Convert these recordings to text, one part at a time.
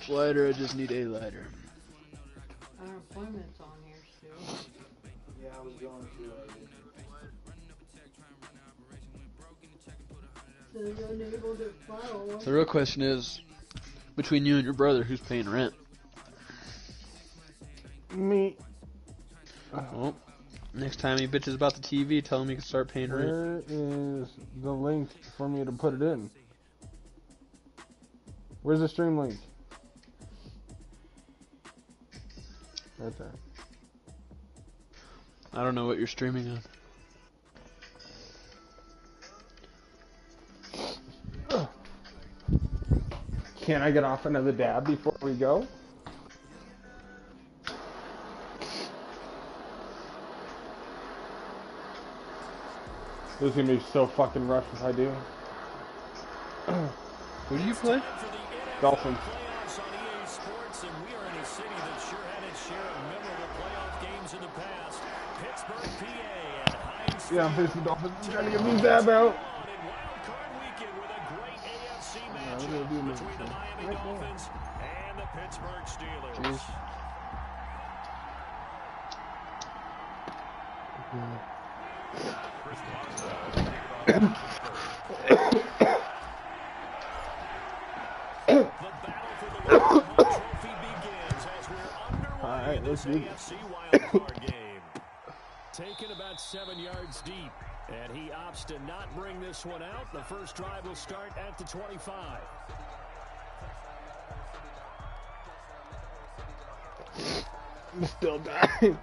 which lighter, I just need a lighter. Unemployment's on here still. Yeah, I was going to. So the real question is, between you and your brother, who's paying rent? Me. Well, next time he bitches about the TV, tell him he can start paying rent. Where is the link for me to put it in? Where's the stream link? Right there. I don't know what you're streaming on. Can I get off another dab before we go? This is gonna be so fucking rough if I do. Who do you play? Dolphins. Yeah, I'm facing the Dolphins. I'm trying to get these dab out. Jeez. Alright, let's do this. Taken about 7 yards deep, and he opts to not bring this one out. The first drive will start at the 25. I'm still dying.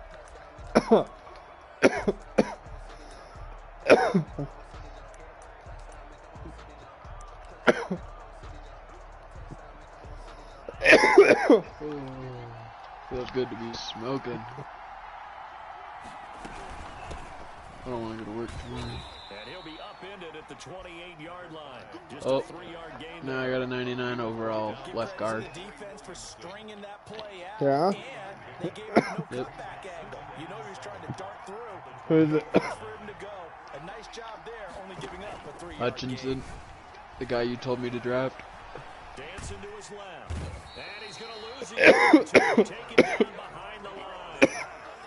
Feels good to be smoking. I don't want to go to work tomorrow. And he'll be upended at the 28-yard line. Just a 3-yard gain. Now I got a 99 overall left guard. Yeah? Yep. Who is it? Hutchinson, the guy you told me to draft. Dancing to his left. And he's going to lose it. Taken down behind the line.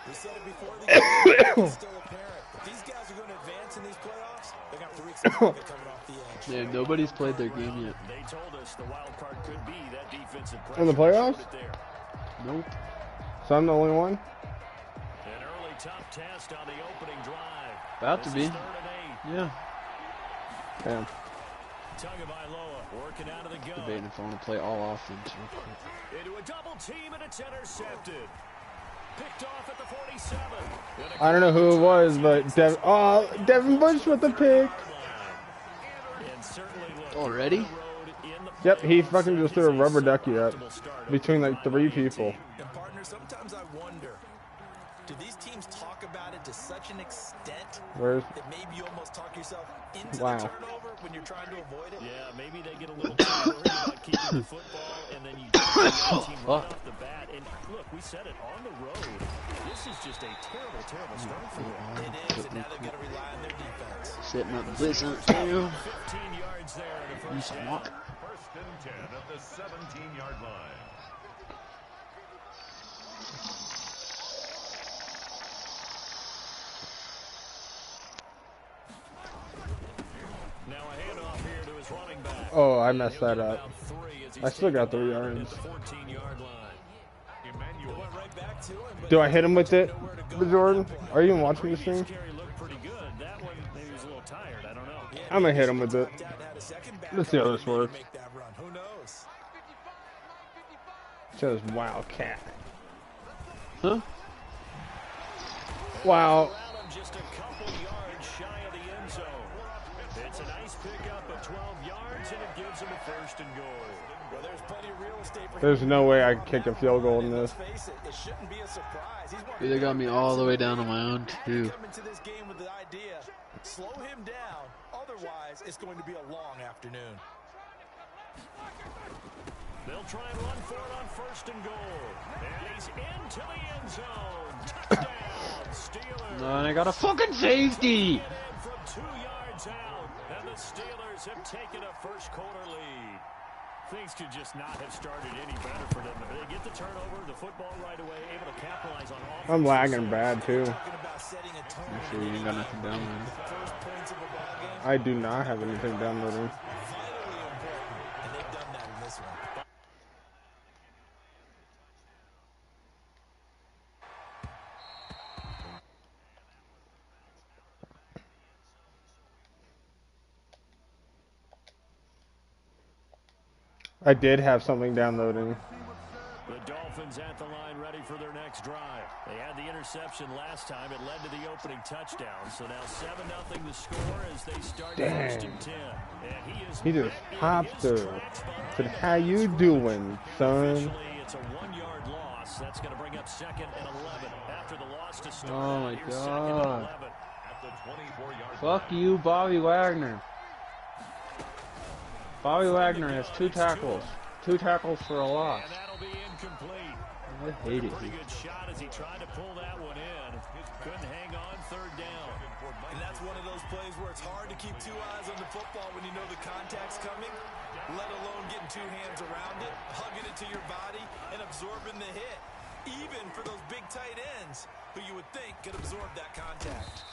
We said it before the game. It's still apparent. If these guys are going to advance in these playoffs, they got 3 weeks coming off the edge. Yeah, nobody's played their game yet. They told us the wild card could be that defensive pressure. In the playoffs? Nope. So I'm the only one? An early tough test on the opening drive. About to be. Yeah. Damn. Tagovailoa working out of the gun. Debating if I want to play all offense real quick. Into a double team and it's intercepted. Picked off at the 47. I don't know who it was, but Devin Bush with the pick. Already? Yep, he fucking just threw a rubber ducky up between like 3 people. And partner, sometimes I wonder, do these teams talk about it to such an extent that maybe you almost talk yourself into the turnover when you're trying to avoid it? Yeah, maybe they get a little too worried about keeping the football, and then you get the team right off the bat. And look, we said it on the road. This is just a terrible, terrible start for them. It is, and now they've got to rely on their defense. Sitting up this on you. 15 yards there in the first half. First and 10 at the 17-yard line. Now a handoff here to his running back. Oh, I messed that up. I still got 3 yards. Do I hit him with it, Jordan? Are you even watching this thing? I'm gonna hit him with it. Let's see how this works. Says Wildcat. Huh? Wow. Just a couple yards shy of the end zone. It's a nice pickup of 12 yards, and it gives him a first and goal. Well, there's plenty of real estate for There's no way I can kick a field goal in this. It shouldn't be a surprise. They got me all the way down on my own too. Come into this game with the idea, slow him down. Otherwise, it's going to be a long afternoon. They'll try and run for it on first and goal. And he's into the end zone. Touchdown, Steelers. No, and I got a fucking safety. From 2 yards out, and the Steelers have taken a first quarter lead. Things could just not have started any better for them. They get the turnover, the football right away, able to capitalize on offense. I'm lagging bad too. I'm sure you ain't got nothing down there. I do not have anything downloading. And they've done that in this one. I did have something downloading. The Dolphins at the line ready for their next drive. They had the interception last time. It led to the opening touchdown. So now 7-0 the score as they start first and 10. And he just popped her. Said, how you doing, son? It's a 1-yard loss. That's going to bring up 2nd and 11 after the loss to start. Oh my Here's God. 2nd and 11. At the 24-yard Fuck you, Bobby Wagner. Bobby Wagner has 2 tackles. 2 tackles for a loss. And that'll be incomplete. I hate it. Pretty good shot as he tried to pull that one in. Couldn't hang on 3rd down. And that's one of those plays where it's hard to keep 2 eyes on the football when you know the contact's coming, let alone getting 2 hands around it, hugging it to your body, and absorbing the hit. Even for those big tight ends who you would think could absorb that contact.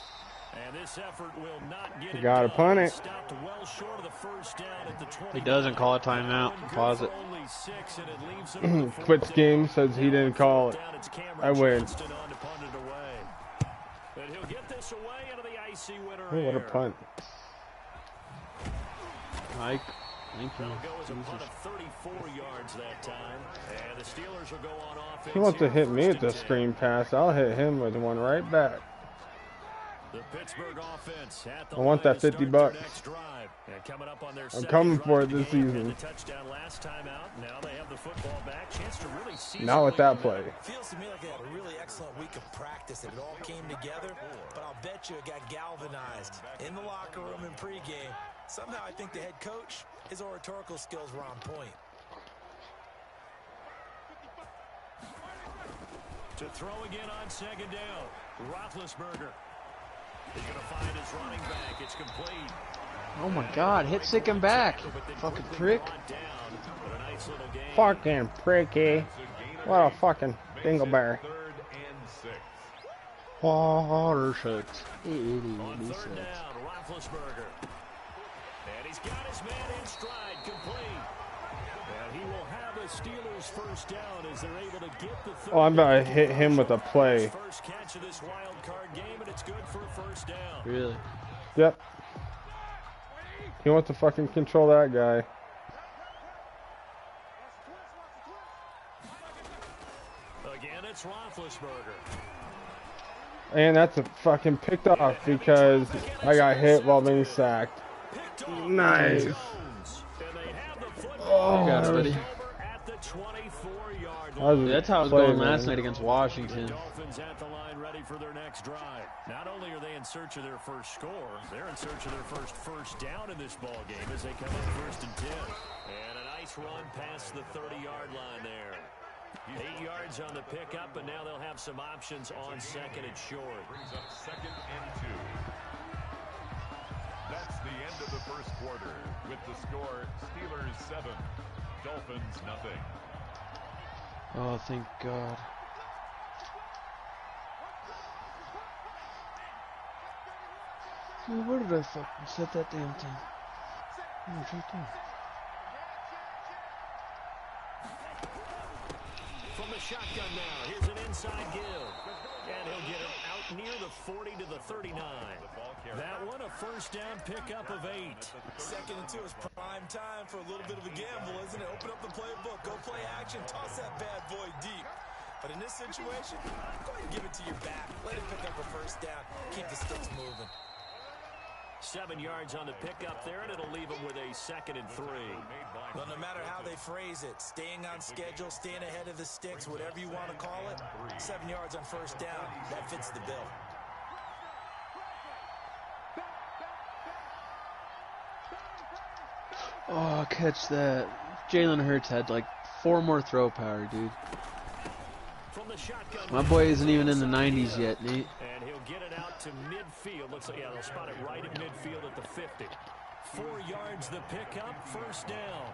And this effort will not get You it gotta done. punt it. Stopped well short of the first down at the 20. He doesn't call a timeout. Pause it. Only 6, and it leaves him with a Quits 4th game, down. says he didn't call it. It's Cameron I win. Johnston on to punt it away. And he'll get this away into the icy winter Oh, what a air. punt. Mike, thank you. That'll go as a punt of 34 yards that time. And the Steelers will go on offense. He wants to here, hit me 1st at the and 10. screen pass. I'll hit him with one right back. The Pittsburgh offense at the I want line that to 50 start bucks. their next drive. And coming up on their I'm second coming drive for of it the this game. season. Had the touchdown last time out. Now they have the football back. Chance to really see Not with something that play. Feels to me like they had a really excellent week of practice and it all came together, but I'll bet you it got galvanized in the locker room in pregame. Somehow I think the head coach, his oratorical skills were on point. To throw again on 2nd down. Roethlisberger. He's going to find his running back. It's complete. Oh my God, hit sick him back. Fucking prick. Fucking pricky. What a fucking dingleberry. 3rd and 6. Water sucks. On 3rd down, Roethlisberger. And he's got his man in stride, complete. And he will have a Steelers 1st down as they're able to get the 3rd. Oh, I'm about to hit him with a play. First catch of this wild card game, and it's good for a 1st down. Really? Yep. He wants to fucking control that guy. Again, it's Roethlisberger. And that's a fucking picked off because I got hit while being sacked. Nice. Oh, Got it, buddy. At the 24-yard that was a That's how it was play, going last man. night against Washington. Dolphins at the line ready for their next drive. Not only are they in search of their first score, they're in search of their first down in this ball game as they come up 1st and 10. And a nice run past the 30-yard line there. 8 yards on the pickup, and now they'll have some options on 2nd and short. Brings up 2nd and 2. That's the end of the first quarter with the score Steelers 7, Dolphins nothing. Oh, thank God. Dude, where did I fucking set that damn thing? Oh, it's right there. From the shotgun now, here's an inside give. And he'll get it out near the 40 to the 39. That one, a 1st down pickup of 8. 2nd and 2 is prime time for a little bit of a gamble, isn't it? Open up the playbook, go play action, toss that bad boy deep. But in this situation, go ahead and give it to your back. Let it pick up a 1st down. Keep the sticks moving. 7 yards on the pickup there, and it'll leave them with a 2nd and 3. Well, no matter how they phrase it, staying on schedule, staying ahead of the sticks, whatever you want to call it, 7 yards on 1st down, that fits the bill. Oh, catch that. Jalen Hurts had like 4 more throw power, dude. From the shotgun. My boy isn't even in the 90s yet, Nate. And he'll get it out to midfield. Looks like, yeah, they'll spot it right at midfield at the 50. 4 yards the pickup, 1st down.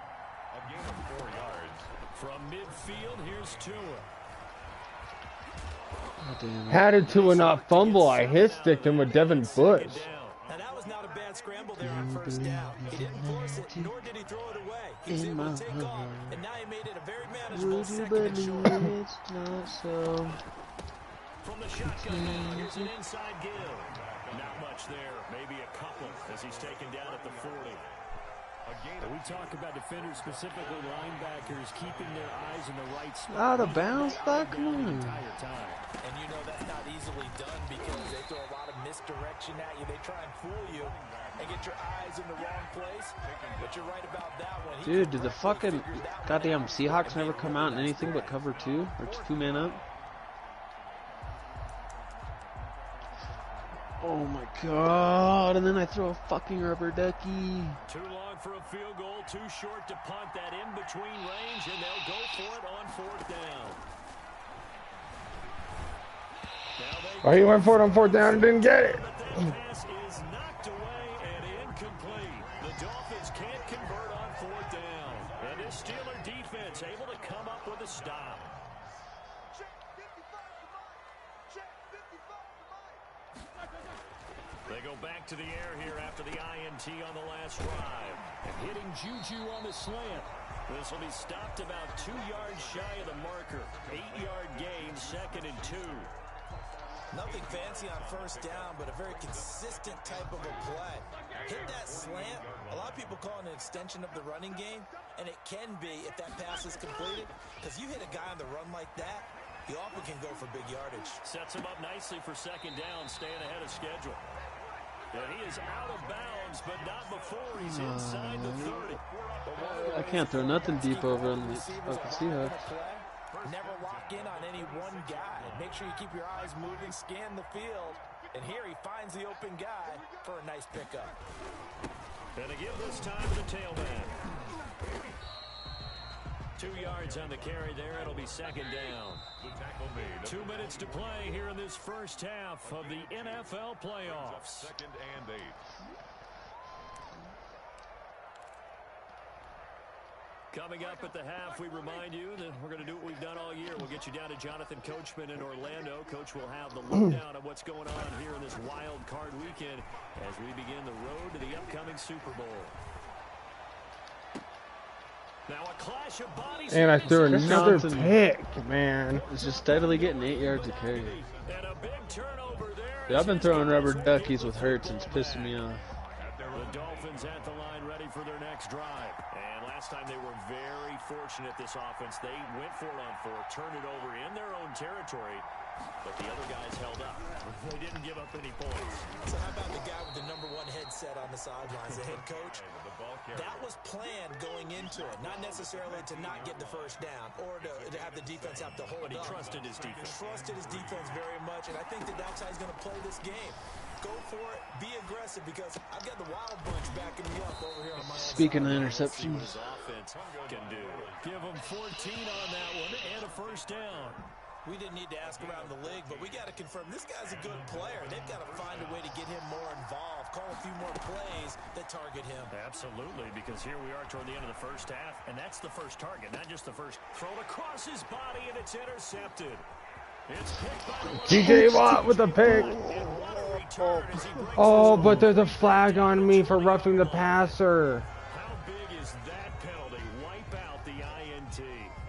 A gain of 4 yards. From midfield, here's Tua. Oh, damn it. How did Tua not fumble? I hit sticked him with Devin Bush. Now that was not a bad scramble there on first down. He didn't force it, nor did he throw it away. He was able to take off, and now he made it a very manageable Would you second and believe short. it's not so? From the shotgun now, here's an inside give. Not much there, maybe a couple as he's taken down at the 40. We talk about defenders, specifically linebackers, keeping their eyes in the right spot. Out of bounds, back? Come on. Entire time. And you know that's not easily done because they throw a lot of misdirection at you. They try and fool you and get your eyes in the wrong place. But you're right about that one. Dude, did the fucking goddamn Seahawks never come out in anything but cover 2? Or 2-man up? Oh my god, and then I throw a fucking rubber ducky. Too long for a field goal, too short to punt that in between range, and they'll go for it on 4th down. Oh, he went for it on 4th down and didn't get it. But that pass is knocked away and incomplete. The Dolphins can't convert on 4th down. And this Steeler defense able to come up with a stop. They go back to the air here after the INT on the last drive. And hitting Juju on the slant. This will be stopped about 2 yards shy of the marker. 8-yard gain, 2nd and 2. Nothing fancy on first down, but a very consistent type of a play. Hit that slant. A lot of people call it an extension of the running game, and it can be if that pass is completed. Because you hit a guy on the run like that, you often can go for big yardage. Sets him up nicely for 2nd down, staying ahead of schedule. And he is out of bounds, but not before he's inside the 30. I can't throw nothing deep over on the fucking Seahawks. Never lock in on any one guy. Make sure you keep your eyes moving, scan the field. And here he finds the open guy for a nice pickup. And to give this time to the tailback. 2 yards on the carry there. It'll be 2nd down. The tackle made. 2 minutes to play here in this first half of the NFL playoffs. 2nd and 8. Coming up at the half, we remind you that we're going to do what we've done all year. We'll get you down to Jonathan Coachman in Orlando. Coach will have the lowdown of what's going on here in this wild card weekend as we begin the road to the upcoming Super Bowl. Now a clash of bodies. And I threw another Johnson. pick, man. It's just steadily getting 8 yards a carry. And a big turnover there. Dude, I've been throwing rubber duckies with Hurts and it's pissing me off. The Dolphins at the line ready for their next drive. And last time they were very fortunate, this offense. They went for it on 4, turned it over in their own territory, but the other guys held up. They didn't give up any points. So how about the guy with the #1 headset on the sidelines, the head coach? That was planned going into it, not necessarily to not get the first down or to have the defense have to hold But he up. trusted his defense. Trusted his defense very much, and I think that that's how he's going to play this game. Go for it, be aggressive, because I've got the wild bunch backing me up over here on my own Speaking of side. interceptions, His offense can do. Give him 14 on that one and a first down. We didn't need to ask around the league, but we got to confirm this guy's a good player. They've got to find a way to get him more involved, call a few more plays that target him. Absolutely, because here we are toward the end of the first half, and that's the first target, not just the first. Thrown across his body, and it's intercepted. It's picked by TJ Watt with a pick. Oh, but there's a flag on me for roughing the passer. How big is that penalty? Wipe out the INT.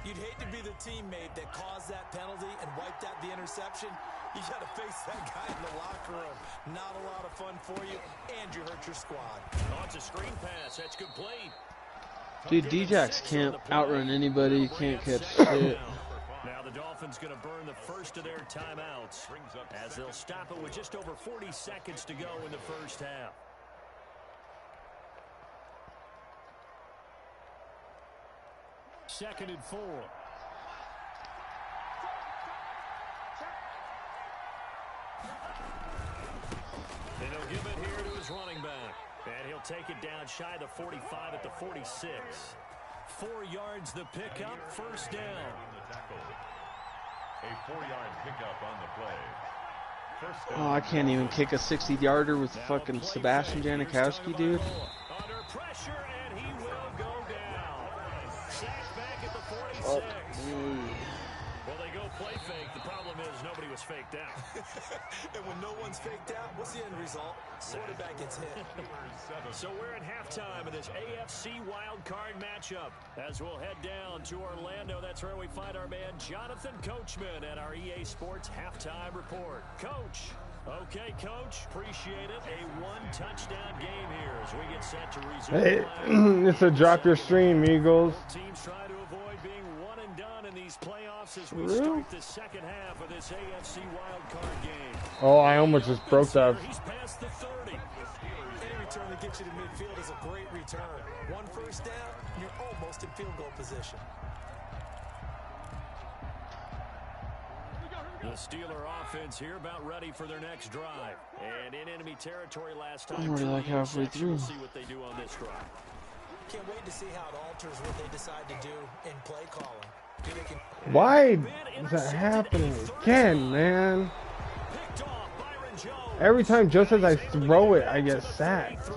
You'd hate to be the teammate that caused that penalty and wiped out the interception. You got to face that guy in the locker room. Not a lot of fun for you, and you hurt your squad. Oh, it's a screen pass. That's complete. dude, D-Jax can't outrun anybody, can't catch shit. Now the Dolphins going to burn the first of their timeouts as they'll stop it with just over 40 seconds to go in the first half. Second and 4. And he'll give it here to his running back. And he'll take it down shy of the 45 at the 46. 4 yards the pickup, first down. A 4-yard pickup on the play. First down. Oh, I can't even kick a 60-yarder with fucking Sebastian Janikowski, dude. Under pressure, and he will go down. Sacked back at the 46. Oh, Well, they go play fake. The problem is nobody was faked out. And when no one's faked out, what's the end result? Quarterback gets hit. So we're at halftime of this AFC wildcard matchup. As we'll head down to Orlando, that's where we find our man Jonathan Coachman at our EA Sports Halftime Report. Coach. Okay, Coach. Appreciate it. A one-touchdown game here as we get set to resume. Hey, it's a drop your stream, Eagles. Teams try to avoid being one and done in these playoffs as we start the second half of this AFC wildcard game. Oh, I almost just broke that. He's past the 30. Any return that gets you to midfield is a great return. One first down, you're almost in field goal position. The Steeler offense here about ready for their next drive. And in enemy territory last time. I'm already like halfway through. We'll see what they do on this drive. Can't wait to see how it alters what they decide to do in play calling. Why is that happening again, man? Every time just as I throw it, I get sacked.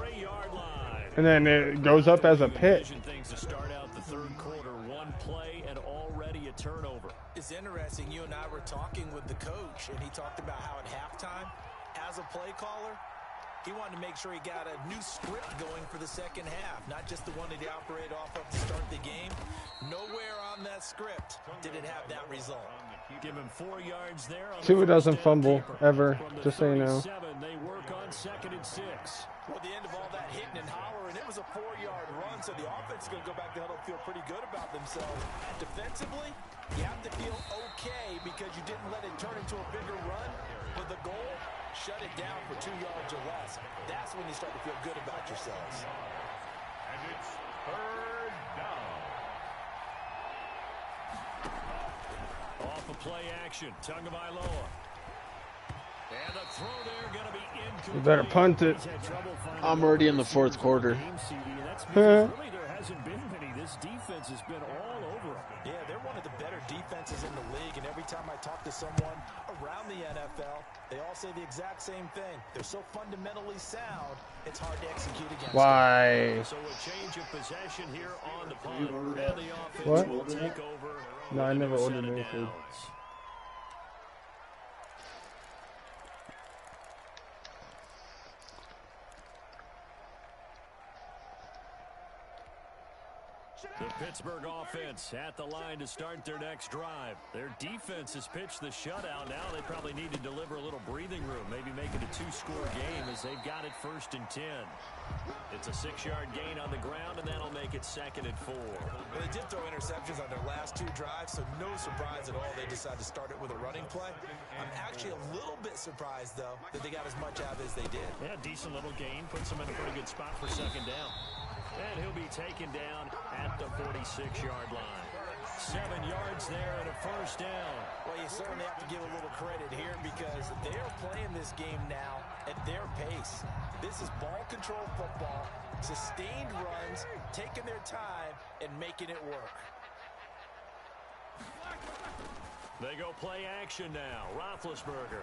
And then it goes up as a pick. Things to start out the third quarter. One play and already a turnover. It's interesting. You and I were talking with the coach, and he talked about how at halftime, as a play caller, he wanted to make sure he got a new script going for the second half, not just the one that he operated off of to start the game. Nowhere on that script did it have that result. Give him 4 yards there. Tua doesn't fumble ever, just so you know. They work on 2nd and 6. Well, the end of all that hitting and hollering, it was a 4-yard run, so the offense is going to go back to huddle and feel pretty good about themselves. Defensively, you have to feel okay because you didn't let it turn into a bigger run. With the goal, shut it down for 2 yards or less. That's when you start to feel good about yourselves. And it's third down. Off of play action, Tagovailoa. And the throw there going to be incomplete. You better punt it. I'm already in the fourth quarter. That's because really there hasn't been many. This defense has been all over them. Yeah, they're one of the better defenses in the league, and every time I talk to someone around the NFL, they all say the exact same thing. They're so fundamentally sound, it's hard to execute against Why? So a change of possession here on the punt, and the offense What? will take over. No, I never Set ordered of any food. downs. The Pittsburgh offense at the line to start their next drive. Their defense has pitched the shutout. Now they probably need to deliver a little breathing room, maybe make it a 2-score game as they've got it 1st and 10. It's a 6-yard gain on the ground, and that'll make it 2nd and 4. They did throw interceptions on their last 2 drives, so no surprise at all they decided to start it with a running play. I'm actually a little bit surprised, though, that they got as much out of it as they did. Yeah, decent little gain. Puts them in a pretty good spot for 2nd down. And he'll be taken down at the 46-yard line. 7 yards there and a 1st down. Well, you certainly have to give a little credit here because they are playing this game now at their pace. This is ball control football, sustained runs, taking their time and making it work. They go play action now. Roethlisberger.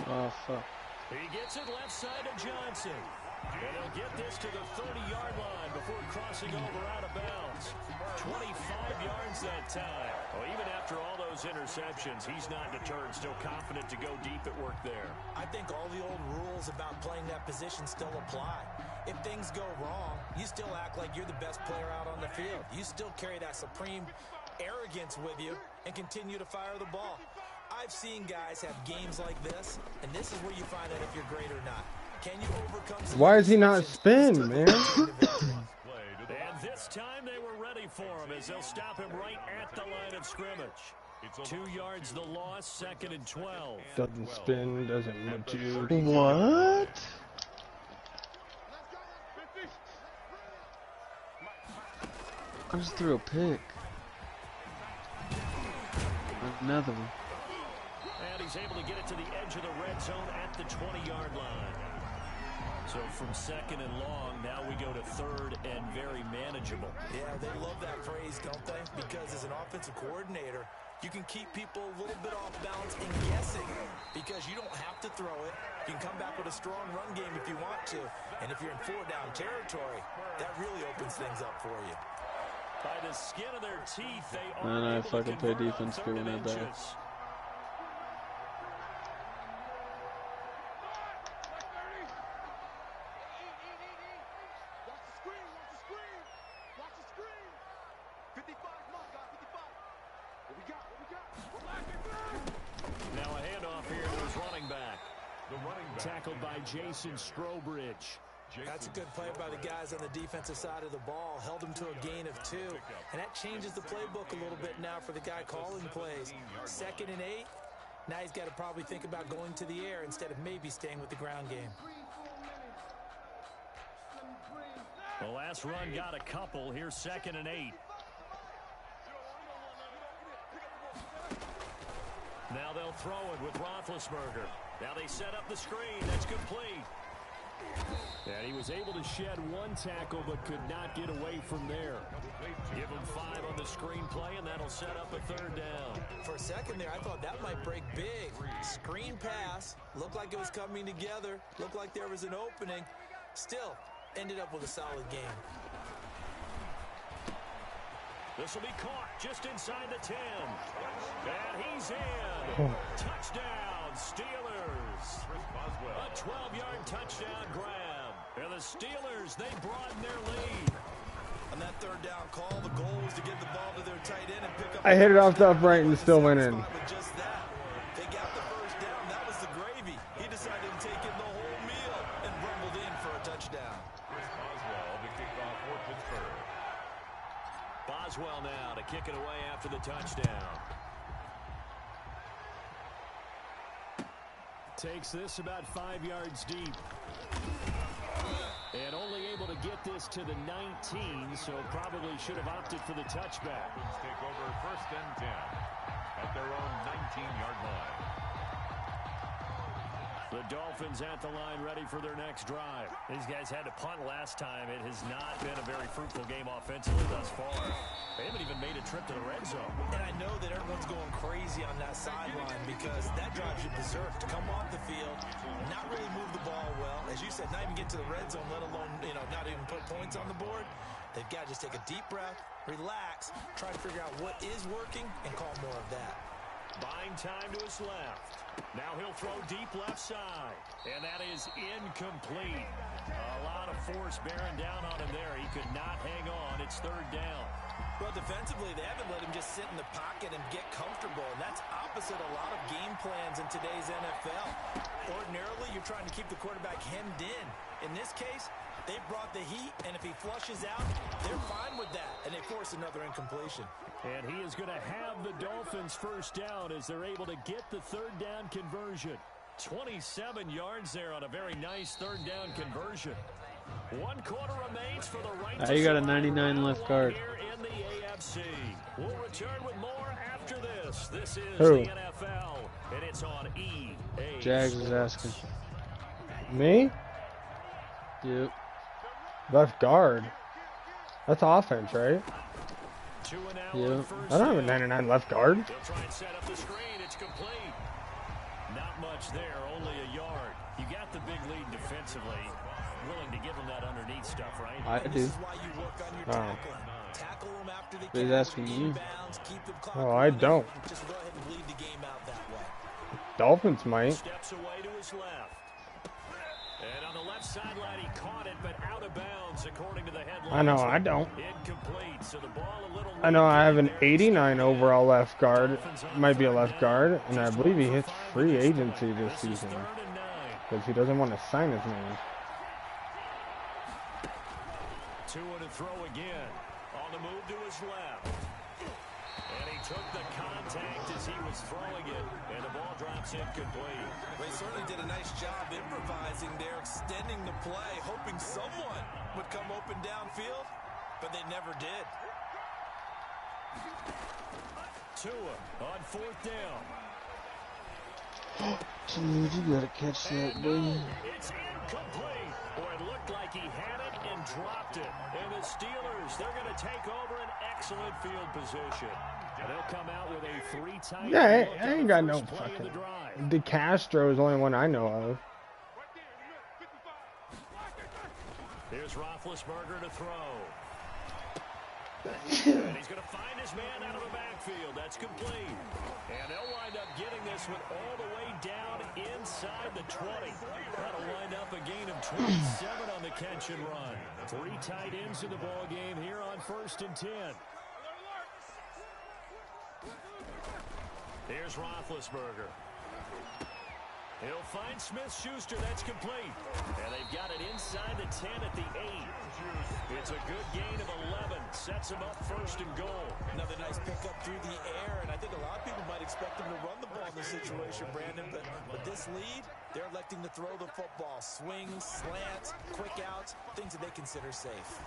Oh, fuck. He gets it left side to Johnson. And he'll get this to the 30-yard line before crossing over out of bounds. 25 yards that time. Well, even after all those interceptions, he's not deterred, still confident to go deep at work there. I think all the old rules about playing that position still apply. If things go wrong, you still act like you're the best player out on the field. You still carry that supreme arrogance with you and continue to fire the ball. I've seen guys have games like this, and this is where you find out if you're great or not. Can you overcome? Why is he not spin, man? And this time they were ready for him as they'll stop him right at the line of scrimmage. 2 yards the loss, 2nd and 12. Doesn't spin, doesn't move you. What? I just threw a pick. Another one. And he's able to get it to the edge of the red zone at the 20-yard line. So from 2nd and long, now we go to 3rd and very manageable. Yeah, they love that phrase, don't they? Because as an offensive coordinator, you can keep people a little bit off balance and guessing because you don't have to throw it. You can come back with a strong run game if you want to. And if you're in 4-down territory, that really opens things up for you. By the skin of their teeth, they Man, are I able to fucking play convert on defense 3rd good and when I die. inches. Now a handoff here to his running back. The running back. Tackled by Jason Strobridge. That's a good play by the guys on the defensive side of the ball. Held him to a gain of 2. And that changes the playbook a little bit now for the guy calling plays. 2nd and 8. Now he's got to probably think about going to the air instead of maybe staying with the ground game. The last run got a couple. Here's 2nd and 8. Now they'll throw it with Roethlisberger. Now they set up the screen. That's complete. And he was able to shed 1 tackle but could not get away from there. Give him 5 on the screen play, and that'll set up a 3rd down. For a second there, I thought that might break big. Screen pass. Looked like it was coming together. Looked like there was an opening. Still, ended up with a solid game. This will be caught just inside the 10. And he's in. Touchdown, Steelers. A 12-yard touchdown grab. And the Steelers, they broaden their lead. On that 3rd down call, the goal was to get the ball to their tight end and pick up. I hit it off the upright and still went in. With just that, they got the 1st down. That was the gravy. He decided to take in the whole meal and rumbled in for a touchdown. Chris Boswell, the kickoff for Pittsburgh. Boswell now to kick it away after the touchdown. Takes this about 5 yards deep. And only able to get this to the 19, so probably should have opted for the touchback. Dolphins take over 1st and 10 at their own 19-yard line. The Dolphins at the line ready for their next drive. These guys had to punt last time. It has not been a very fruitful game offensively thus far. They haven't even made a trip to the red zone. And I know that everyone's going crazy on that sideline because that drives you berserk. To come off the field, not really move the ball well. As you said, not even get to the red zone, let alone, not even put points on the board. They've got to just take a deep breath, relax, try to figure out what is working, and call more of that. Buying time to his left. Now he'll throw deep left side. And that is incomplete. A lot of force bearing down on him there. He could not hang on. It's 3rd down. Well, defensively, they haven't let him just sit in the pocket and get comfortable, and that's opposite a lot of game plans in today's NFL. Ordinarily, you're trying to keep the quarterback hemmed in. In this case, they brought the heat, and if he flushes out, they're fine with that, and they force another incompletion. And he is going to have the Dolphins 1st down as they're able to get the 3rd down conversion. 27 yards there on a very nice 3rd down conversion. 1 quarter remains for the right. You got a 99 left guard. Here in the AFC. We'll return with more after this. This is Who? the NFL, and it's on EA. Jags is asking. Me? Yep. Left guard. That's offense, right? 2 and out Yeah. on 1st I don't have a down. 99 left guard. They'll try and set up the screen. It's complete. Not much there, only a yard. You got the big lead defensively. Willing to give them that underneath stuff, right? I This do. is why you work on your tackle. Tackle them after they He's catch, asking you. rebounds, keep them clock Oh, I running. don't. Just go ahead and bleed the game out that way. Dolphins might. Steps away to his left. And on the left sideline, he caught it, but out of bounds, according to the headline. I know I don't. Incomplete, so the ball a little I know I have an there. 89 overall left guard. Might be a left guard. And I believe he hits free agency this This is season. 3rd and 9. Because he doesn't want to sign his name. 2 and a throw again. On the move to his left. And he took the contact as he was throwing it. And the ball drops incomplete. They certainly did a nice job improvising there, extending the play, hoping someone would come open downfield, but they never did. Tua on 4th down. Dude, you gotta catch that, baby. It's incomplete. Or it looked like he had it and dropped it. And the Steelers, they're going to take over an excellent field position. And they'll come out with a 3-tight. Yeah, look I on ain't the got no first play of the fucking. drive. DeCastro is the only one I know of. Here's Roethlisberger to throw. And he's going to find his man out of the backfield. That's complete. And they'll wind up getting this one all the way down inside the 20. That'll wind up a gain of 27 on the catch and run. 3 tight ends in the ball game here on 1st and 10. Here's Roethlisberger. He'll find Smith-Schuster. That's complete. And they've got it inside the 10 at the 8. It's a good gain of 11. Sets him up 1st and goal. Another nice pickup through the air, and I think a lot of people might expect him to run the ball in this situation, Brandon, but with this lead, they're electing to throw the football. Swings, slants, quick outs, things that they consider safe.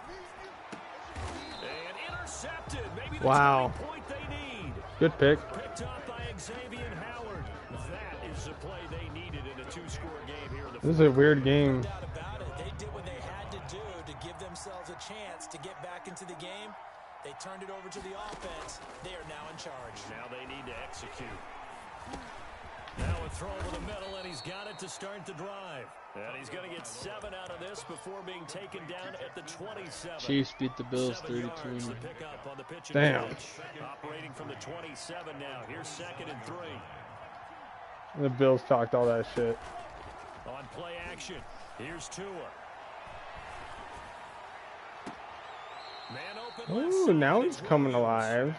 And intercepted. Maybe the Wow. point they need. Good pick. Picked up by Xavier Howard. That is the play they needed in a 2-score game here in the This is a weird game. No doubt about it. They did what they had to do to give themselves a chance to get back into the game. They turned it over to the offense. They are now in charge. Now they need to execute. Now a throw over the middle, and he's got it to start the drive. And he's going to get 7 out of this before being taken down at the 27. Chiefs beat the Bills 32. Damn. Operating from the 27 now. Here's 2nd and 3. The Bills talked all that shit. On play action, here's Tua. Man open left Ooh, side. now he's coming alive.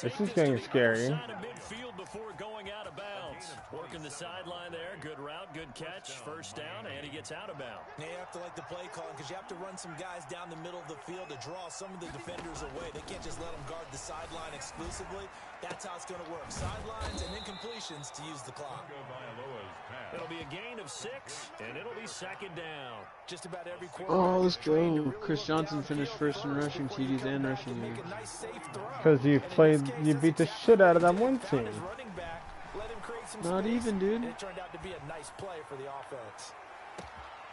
This is getting scary. Midfield before going out of bounds. Working the sideline there. Good route, good catch. 1st down, and he gets out of bounds. Now you have to like the play calling because you have to run some guys down the middle of the field to draw some of the defenders away. They can't just let them guard the sideline exclusively. That's how it's going to work. Sidelines and then completions to use the clock. It'll be a gain of 6, and it'll be 2nd down. Just about every quarter. Oh, let's go. Chris Johnson finished 1st in rushing TDs and rushing yards. Because you beat the shit out of that one team. Not even, dude. It turned out to be a nice play for the offense.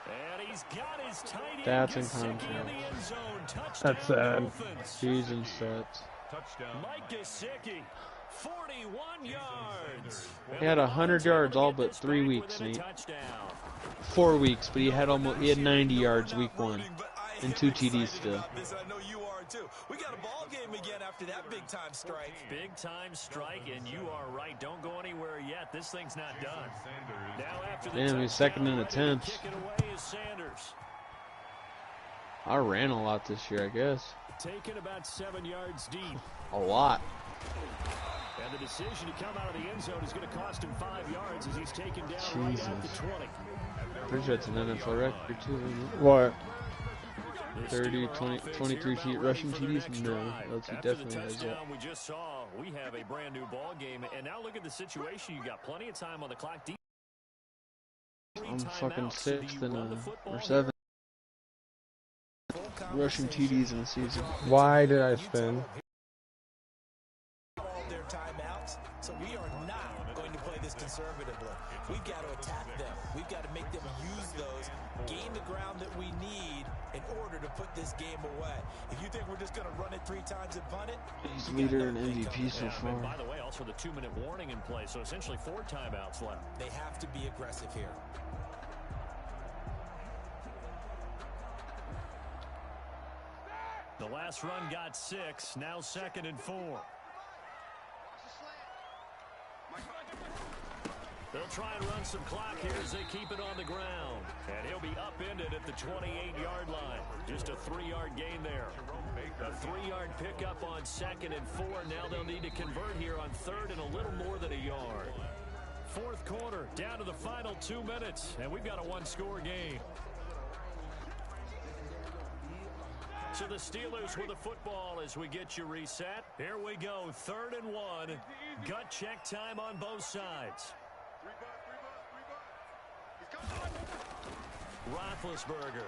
And he's got his tight end That's in Gesicki in contrast. the end zone. Touchdown, That's sad. Dolphins. Season sets. Touchdown. Mike Gesicki, 41 yards. He had 100 yards all but 3 weeks, Nate. 4 weeks, but he had 90 yards week 1 and 2 TDs still. I know you are too. We got a ball game again after that big time strike. Big time strike, and you are right. Don't go anywhere yet. This thing's not done. Now after the Damn, he's 2nd and a 10th. Kicking away is Sanders. I ran a lot this year, I guess. Taken about 7 yards deep. A lot. And the decision to come out of the end zone is going to cost him 5 yards as he's taken down right at the 20. Pretty sure it's an NFL record too, isn't it? What? 30, 20, 23 rushing TDs? No, he definitely has that. We just saw, we have a brand new ball game, and now look at the situation. You got plenty of time on the clock. I'm fucking 6th and or 7th rushing TDs in the season. Why did I spin? Their timeouts, so we are not going to play this conservatively. We've got to attack them. We've got to make them use those, gain the ground that we need in order to put this game away. If you think we're just going to run it 3 times and punt it, He's leader in MVP so far. By the way, also the 2-minute warning in play, so essentially 4 timeouts left. they have to be aggressive here. The last run got 6, now 2nd and 4. They'll try and run some clock here as they keep it on the ground. And he'll be upended at the 28-yard line. Just a 3-yard gain there. A 3-yard pickup on 2nd and 4. Now they'll need to convert here on 3rd and a little more than a yard. 4th quarter, down to the final 2 minutes. And we've got a 1-score game. So the Steelers with the football as we get you reset. Here we go, 3rd and 1. Gut check time on both sides. Roethlisberger.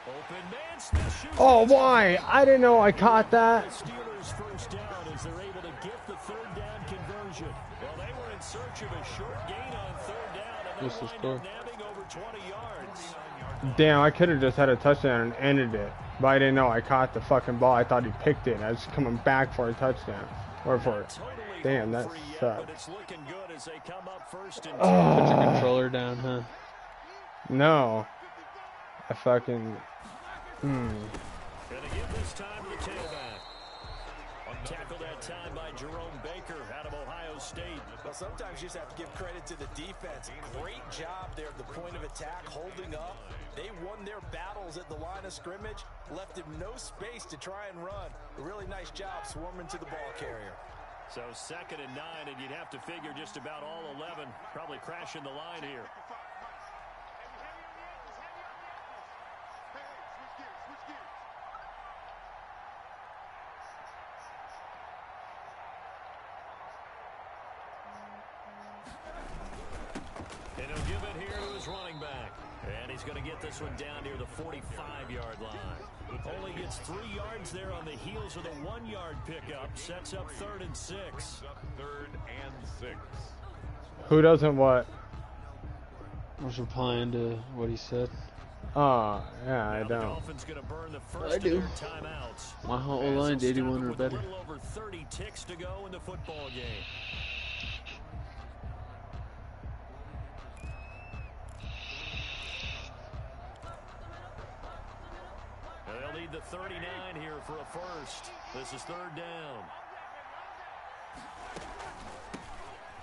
Open man, Smith shoots. Oh, why? I didn't know I caught that. The Steelers first down as they're able to get the 3rd down conversion. Well, they were in search of a short gain on 3rd down, and What's they the wind score? up nabbing over 20 yards. Damn, I could have just had a touchdown and ended it. But I didn't know I caught the fucking ball. I thought he picked it. I was coming back for a touchdown. Or for it. Totally Damn, that free yet, sucks. but it's looking good as they come up 1st and 10. Put your controller down, huh? No. I fucking... Gonna give this time to the tailback. State. Well, sometimes you just have to give credit to the defense. Great job there at the point of attack, holding up. They won their battles at the line of scrimmage, left him no space to try and run. A really nice job swarming to the ball carrier. So 2nd and 9, and you'd have to figure just about all 11 probably crashing the line here. And he'll give it here to his running back. And he's going to get this one down near the 45-yard line. Only gets 3 yards there on the heels of the 1-yard pickup. Sets up 3rd and 6. 3rd and 6. Who doesn't what? I was replying to what he said. Oh, yeah, I Now the don't. Dolphins going to burn the first I do. of their timeouts. My whole As line's they'll stop 81 it or with better. A little over 30 ticks to go in the football game. And they'll need the 39 here for a first. This is 3rd down.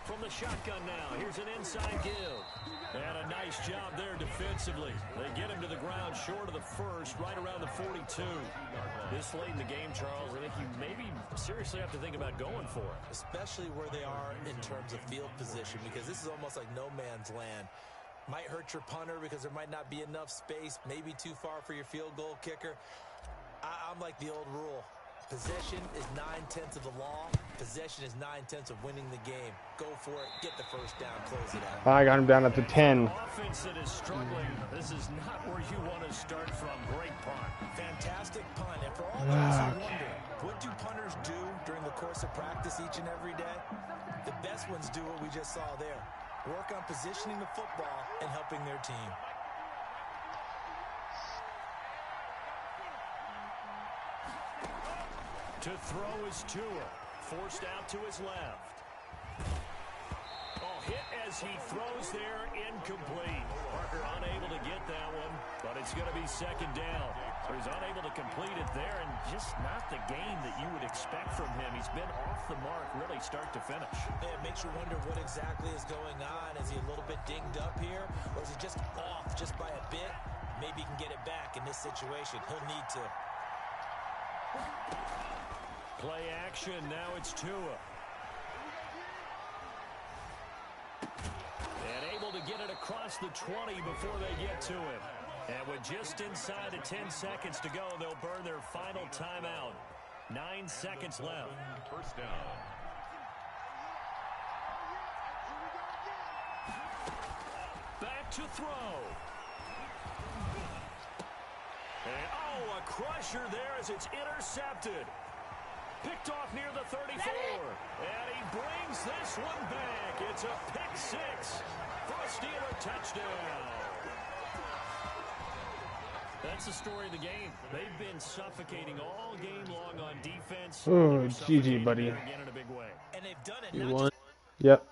From the shotgun now, here's an inside give. And a nice job there defensively. They get him to the ground short of the first, right around the 42. This late in the game, Charles, I think you maybe seriously have to think about going for it. Especially where they are in terms of field position, because this is almost like no man's land. Might hurt your punter because there might not be enough space, maybe too far for your field goal kicker. I'm like the old rule. Possession is 9/10 of the law. Possession is 9/10 of winning the game. Go for it. Get the first down. Close it out. I got him down at the 10. Offense that is struggling. This is not where you want to start from. Great punt. Fantastic punt. And for all those who wonder, what do punters do during the course of practice each and every day? The best ones do what we just saw there. Work on positioning the football and helping their team. To throw is Tua. Forced out to his left. Oh, hit as he throws there, incomplete. Parker unable to get that one, but it's going to be 2nd down. So he's unable to complete it there, and just not the game that you would expect from him. He's been off the mark really start to finish. It makes you wonder what exactly is going on. Is he a little bit dinged up here, or is he just off just by a bit? Maybe he can get it back in this situation. He'll need to. Play action, now it's Tua. And able to get it across the 20 before they get to it. And with just inside of 10 seconds to go, they'll burn their final timeout. 9 seconds left. First down. Back to throw. And, oh, a crusher there as it's intercepted. Picked off near the 34. And he brings this one back. It's a pick 6 for a Steeler touchdown. That's the story of the game. They've been suffocating all game long on defense. Oh, GG, buddy. Again in a big way. And they've done it. You won. Yep.